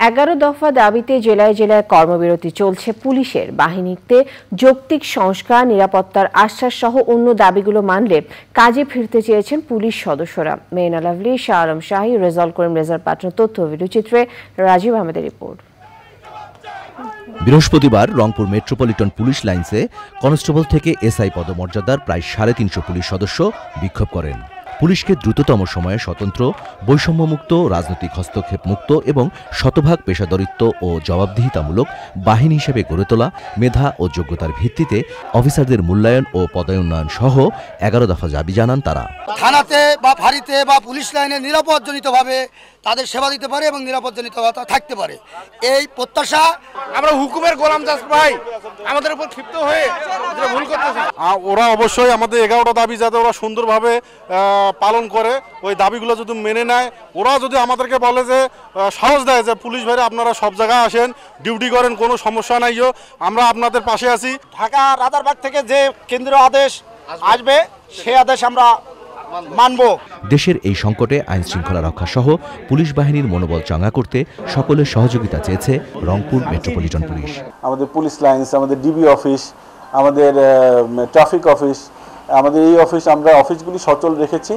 11 দফা দাবিতে জেলায় জেলায় কর্মবিরতি চলছে পুলিশের। বাহিনীতে যৌক্তিক সংস্কার, নিরাপত্তার আশ্বাস সহ অন্য দাবিগুলো মানলে কাজে ফিরতে চেয়েছেন পুলিশ সদস্যরা। মেয়না লাভলি, শাহ আলম শাহী, রেজাউল করিম রেজার পাঠানো তথ্য ভিডিওচিত্রে রাজীব আহমেদের রিপোর্ট। বৃহস্পতিবার রংপুর মেট্রোপলিটন পুলিশ লাইন্সে কনস্টেবল থেকে এসআই পদমর্যাদার প্রায় 350 পুলিশ সদস্য বিক্ষোভ করেন। পুলিশকে দ্রুততম সময়ে স্বতন্ত্র, বৈষম্যমুক্ত, রাজনৈতিক হস্তক্ষেপ মুক্ত এবং শতভাগ পেশাদারিত্ব ও জবাবদিহিতামূলক বাহিনী হিসেবে গড়ে তোলা, মেধা ও যোগ্যতার ভিত্তিতে অফিসারদের মূল্যায়ন ও পদোন্নয়ন সহ 11 দফা দাবি জানান তারা। থানাতে বা ফাঁড়িতে বা পুলিশ লাইনে নিরাপদজনিতভাবে তাদের সেবা দিতে পারে এবং নিরাপদজনিতভাবে থাকতে পারে, এই প্রত্যাশা। আমরা হুকুমের গোলাম জাস্ট ভাই আমাদের উপর ক্ষিপ্ত হয়ে ভুল করতেছে। ওরা অবশ্যই আমাদের 11টা দাবি যাতে ওরা সুন্দরভাবে পালন করে, ওই দাবিগুলো যদি মেনে নেয়, ওরা যদি আমাদেরকে বলে যে সাহস দেয় যে পুলিশ ভাইরা আপনারা সব জায়গায় আসেন, ডিউটি করেন, কোনো সমস্যা নাইও, আমরা আপনাদের পাশে আছি। ঢাকা রাজারবাগ থেকে যে কেন্দ্রীয় আদেশ আসবে সেই আদেশ আমরা মানব। দেশের এই সংকটে আইন শৃঙ্খলা রক্ষা সহ পুলিশ বাহিনীর মনোবল চাঙ্গা করতে সকলের সহযোগিতা চেয়েছে রংপুর মেট্রোপলিটন পুলিশ। আমাদের পুলিশ লাইন্স, আমাদের ডিবি অফিস, আমাদের ট্রাফিক অফিস, আমাদের এই আমরা অফিসগুলি সচল রেখেছি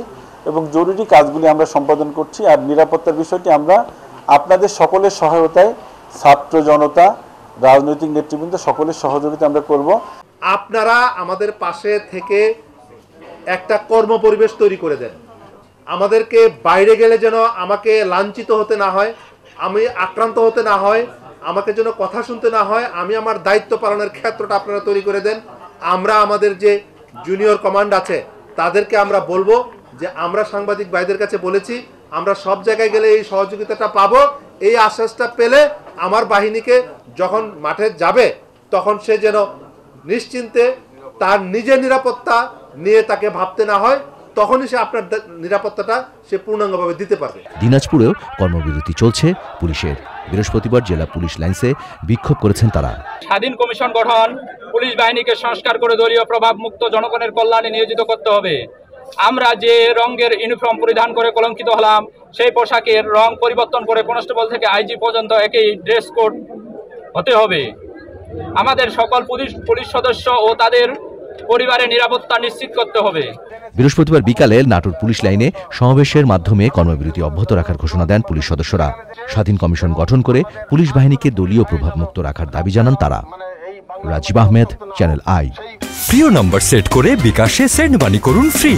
এবং জরুরি কাজগুলি আমরা সম্পাদন করছি। আর নিরাপত্তার বিষয়টি আমরা আপনাদের সকলের সহায়তায়, ছাত্র জনতা, রাজনৈতিক নেতৃবৃন্দ সকলের সহযোগিতা আমরা করব। আপনারা আমাদের পাশে থেকে একটা কর্ম পরিবেশ তৈরি করে দেন। আমাদেরকে বাইরে গেলে যেন আমাকে লাঞ্ছিত হতে না হয়, আমি আক্রান্ত হতে না হয়, আমাকে যেন কথা শুনতে না হয়, আমি আমার দায়িত্ব পালনের ক্ষেত্রটা আপনারা তৈরি করে দেন। আমরা আমাদের যে জুনিয়র কমান্ড আছে তাদেরকে আমরা বলবো যে আমরা সাংবাদিক ভাইদের কাছে বলেছি আমরা সব জায়গায় গেলে এই সহযোগিতাটা পাবো। এই আশ্বাসটা পেলে আমার বাহিনীকে যখন মাঠে যাবে তখন সে যেন নিশ্চিন্তে তার নিজের নিরাপত্তা নিয়ে তাকে ভাবতে না হয়, তখনই সে আপনার নিরাপত্তাটা সে পূর্ণাঙ্গভাবে দিতে পারবে। দিনাজপুরেও কর্মবিরতি চলছে পুলিশের। বৃহস্পতিবার জেলা পুলিশ লাইন্সে বিক্ষোভ করেছেন তারা। স্বাধীন কমিশন গঠন, পুলিশ বাহিনীকে সংস্কার করে দলীয় প্রভাব মুক্ত জনগণের কল্যাণে নিয়োজিত করতে হবে। আমরা যে রঙের ইউনিফর্ম পরিধান করে কলঙ্কিত হলাম, সেই পোশাকের রং পরিবর্তন করে কনস্টেবল থেকে আইজি পর্যন্ত একই ড্রেস কোড হতে হবে। আমাদের সকল পুলিশ সদস্য ও তাদের পরিবারের নিরাপত্তা নিশ্চিত করতে হবে। বৃহস্পতিবার বিকালে নাটোর পুলিশ লাইনে সমাবেশের মাধ্যমে কর্মবিরতি অব্যাহত রাখার ঘোষণা দেন পুলিশ সদস্যরা। স্বাধীন কমিশন গঠন করে পুলিশ বাহিনীকে দলীয় প্রভাব মুক্ত রাখার দাবি জানান তারা। Rajib Ahmed, Channel I. প্রিয় নম্বর সেট করে বিকাশে সেন্ড মানি করুন ফ্রি।